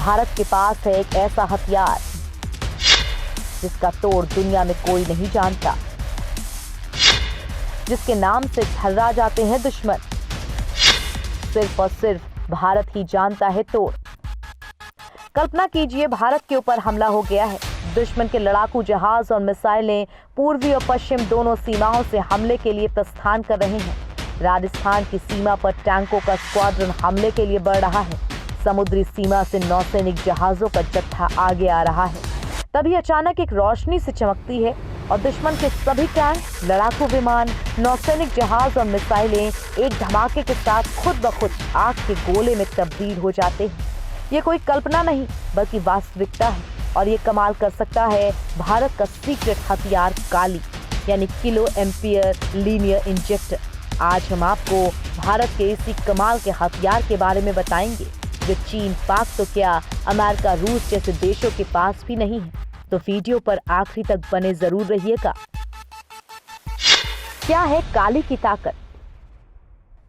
भारत के पास है एक ऐसा हथियार जिसका तोड़ दुनिया में कोई नहीं जानता, जिसके नाम से थर्रा जाते हैं दुश्मन। सिर्फ और सिर्फ भारत ही जानता है तोड़। कल्पना कीजिए, भारत के ऊपर हमला हो गया है। दुश्मन के लड़ाकू जहाज और मिसाइलें पूर्वी और पश्चिम दोनों सीमाओं से हमले के लिए प्रस्थान कर रहे हैं। राजस्थान की सीमा पर टैंकों का स्क्वाड्रन हमले के लिए बढ़ रहा है। समुद्री सीमा से नौसैनिक जहाजों का जत्था आगे आ रहा है। तभी अचानक एक रोशनी से चमकती है और दुश्मन के सभी टैंक, लड़ाकू विमान, नौसैनिक जहाज और मिसाइलें एक धमाके के साथ खुद ब खुद आग के गोले में तब्दील हो जाते हैं। ये कोई कल्पना नहीं बल्कि वास्तविकता है और ये कमाल कर सकता है भारत का सीक्रेट हथियार काली, यानी किलो एम्पियर लीनियर इंजेक्टर। आज हम आपको भारत के इसी कमाल के हथियार के बारे में बताएंगे जो चीन, पाक तो क्या अमेरिका, रूस जैसे देशों के पास भी नहीं है। तो वीडियो पर आखिरी तक बने जरूर रहिएगा। क्या है काली की ताकत?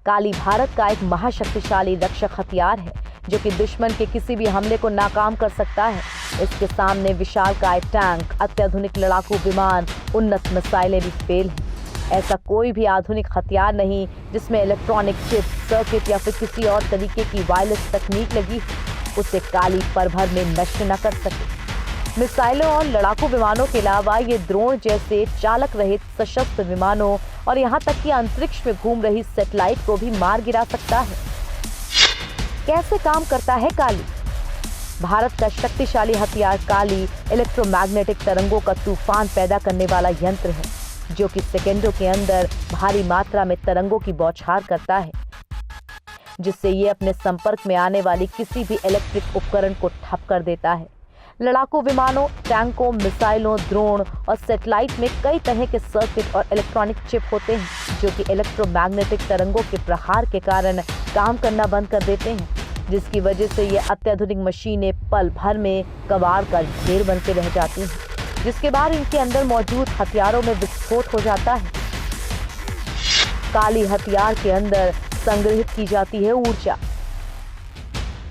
काली भारत का एक महाशक्तिशाली रक्षक हथियार है जो कि दुश्मन के किसी भी हमले को नाकाम कर सकता है। इसके सामने विशालकाय टैंक, अत्याधुनिक लड़ाकू विमान, उन्नत मिसाइलें भी फेल हैं। ऐसा कोई भी आधुनिक हथियार नहीं जिसमें इलेक्ट्रॉनिक चिप, सर्किट या फिर किसी और तरीके की वायरलेस तकनीक लगी उसे काली पल भर में नष्ट न कर सके। मिसाइलों और लड़ाकू विमानों के अलावा ये ड्रोन जैसे चालक रहित सशस्त्र विमानों और यहाँ तक कि अंतरिक्ष में घूम रही सैटेलाइट को भी मार गिरा सकता है। कैसे काम करता है काली? भारत का शक्तिशाली हथियार काली इलेक्ट्रोमैग्नेटिक तरंगों का तूफान पैदा करने वाला यंत्र है जो कि सेकेंडों के अंदर भारी मात्रा में तरंगों की बौछार करता है, जिससे ये अपने संपर्क में आने वाली किसी भी इलेक्ट्रिक उपकरण को ठप कर देता है। लड़ाकू विमानों, टैंकों, मिसाइलों, ड्रोन और सैटेलाइट में कई तरह के सर्किट और इलेक्ट्रॉनिक चिप होते हैं जो कि इलेक्ट्रोमैग्नेटिक तरंगों के प्रहार के कारण काम करना बंद कर देते हैं, जिसकी वजह से ये अत्याधुनिक मशीनें पल भर में कबाड़ का ढेर बनते रह जाती हैं, जिसके बाद इनके अंदर मौजूद हथियारों में विस्फोट हो जाता है। काली हथियार के अंदर संग्रहित की जाती है ऊर्जा।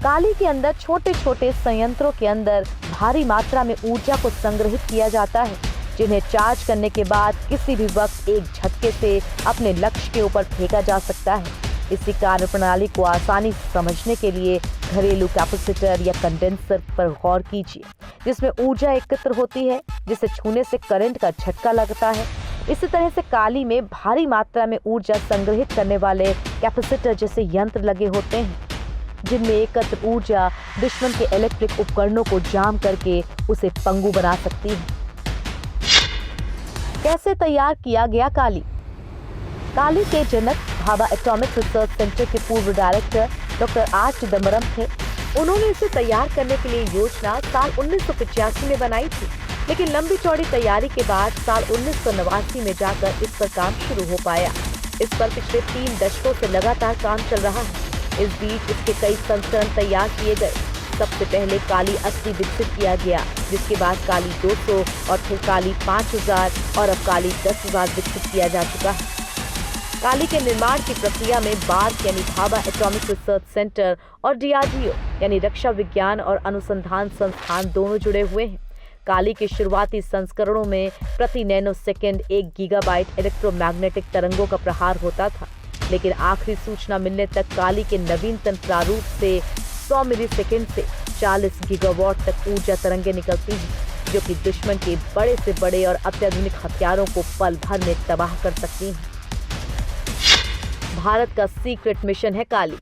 काली के अंदर छोटे छोटे संयंत्रों के अंदर भारी मात्रा में ऊर्जा को संग्रहित किया जाता है, जिन्हें चार्ज करने के बाद किसी भी वक्त एक झटके से अपने लक्ष्य के ऊपर फेंका जा सकता है। इसी कार्यप्रणाली को आसानी से समझने के लिए घरेलू कैपेसिटर या कंडेंसर पर गौर कीजिए, जिसमें ऊर्जा एकत्र होती है जिसे छूने से करंट का झटका लगता है। इसी तरह से काली में भारी मात्रा में ऊर्जा संग्रहित करने वाले कैपेसिटर जैसे यंत्र लगे होते हैं, जिनमें एकत्र ऊर्जा दुश्मन के इलेक्ट्रिक उपकरणों को जाम करके उसे पंगु बना सकती है। कैसे तैयार किया गया काली? काली के जनक भाभा एटॉमिक रिसर्च सेंटर के पूर्व डायरेक्टर डॉक्टर आर चिदम्बरम थे। उन्होंने इसे तैयार करने के लिए योजना साल 1985 में बनाई थी, लेकिन लंबी चौड़ी तैयारी के बाद साल 1989 में जाकर इस पर काम शुरू हो पाया। इस पर पिछले 3 दशकों से लगातार काम चल रहा है। इस बीच इसके कई संस्करण तैयार किए गए। सबसे पहले काली 80 विकसित किया गया, जिसके बाद काली 200 और फिर काली 5000 और अब काली 10,000 विकसित किया जा चुका है। काली के निर्माण की प्रक्रिया में बार्क यानी भाभा एटॉमिक रिसर्च सेंटर और DRDO यानी रक्षा विज्ञान और अनुसंधान संस्थान दोनों जुड़े हुए हैं। काली के शुरुआती संस्करणों में प्रति नैनो सेकेंड 1 गीगाबाइट इलेक्ट्रोमैग्नेटिक तरंगों का प्रहार होता था, लेकिन आखिरी सूचना मिलने तक काली के नवीनतम प्रारूप से 100 मिलीसेकेंड से 40 गीगावाट तक ऊर्जा तरंगें निकलती हैं, जो कि दुश्मन के बड़े से बड़े और अत्याधुनिक हथियारों को पल भर में तबाह कर सकती हैं। भारत का सीक्रेट मिशन है काली।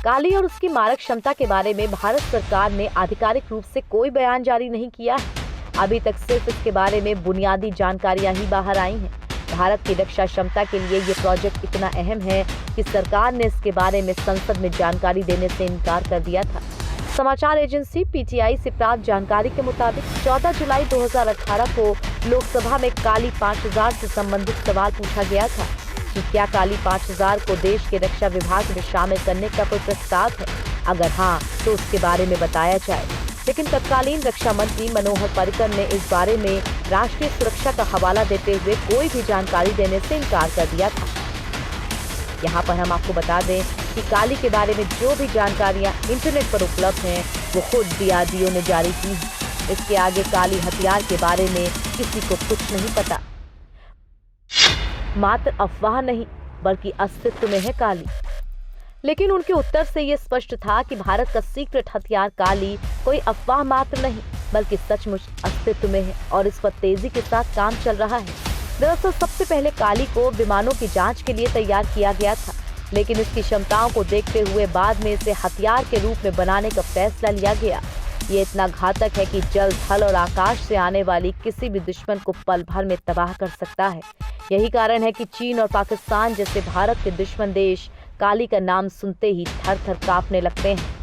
काली और उसकी मारक क्षमता के बारे में भारत सरकार ने आधिकारिक रूप से कोई बयान जारी नहीं किया है। अभी तक सिर्फ इसके बारे में बुनियादी जानकारियां ही बाहर आई हैं। भारत की रक्षा क्षमता के लिए ये प्रोजेक्ट इतना अहम है कि सरकार ने इसके बारे में संसद में जानकारी देने से इनकार कर दिया था। समाचार एजेंसी PTI से प्राप्त जानकारी के मुताबिक 14 जुलाई 2018 को लोकसभा में काली 5000 से संबंधित सवाल पूछा गया था कि क्या काली 5000 को देश के रक्षा विभाग में शामिल करने का कोई प्रस्ताव है, अगर हाँ तो उसके बारे में बताया जाए। लेकिन तत्कालीन रक्षा मंत्री मनोहर पर्रिकर ने इस बारे में राष्ट्रीय सुरक्षा का हवाला देते हुए कोई भी जानकारी देने से इनकार कर दिया था। यहाँ पर हम आपको बता दें जबकि काली के बारे में जो भी जानकारियां इंटरनेट पर उपलब्ध हैं वो खुद DRDO ने जारी की हैं। इसके आगे काली हथियार के बारे में किसी को कुछ नहीं पता। मात्र अफवाह नहीं बल्कि अस्तित्व में है काली। लेकिन उनके उत्तर से ये स्पष्ट था कि भारत का सीक्रेट हथियार काली कोई अफवाह मात्र नहीं बल्कि सचमुच अस्तित्व में है और इस पर तेजी के साथ काम चल रहा है। दरअसल सबसे पहले काली को विमानों की जांच के लिए तैयार किया गया था, लेकिन इसकी क्षमताओं को देखते हुए बाद में इसे हथियार के रूप में बनाने का फैसला लिया गया। ये इतना घातक है कि जल, थल और आकाश से आने वाली किसी भी दुश्मन को पल भर में तबाह कर सकता है। यही कारण है कि चीन और पाकिस्तान जैसे भारत के दुश्मन देश काली का नाम सुनते ही थर थर कांपने लगते हैं।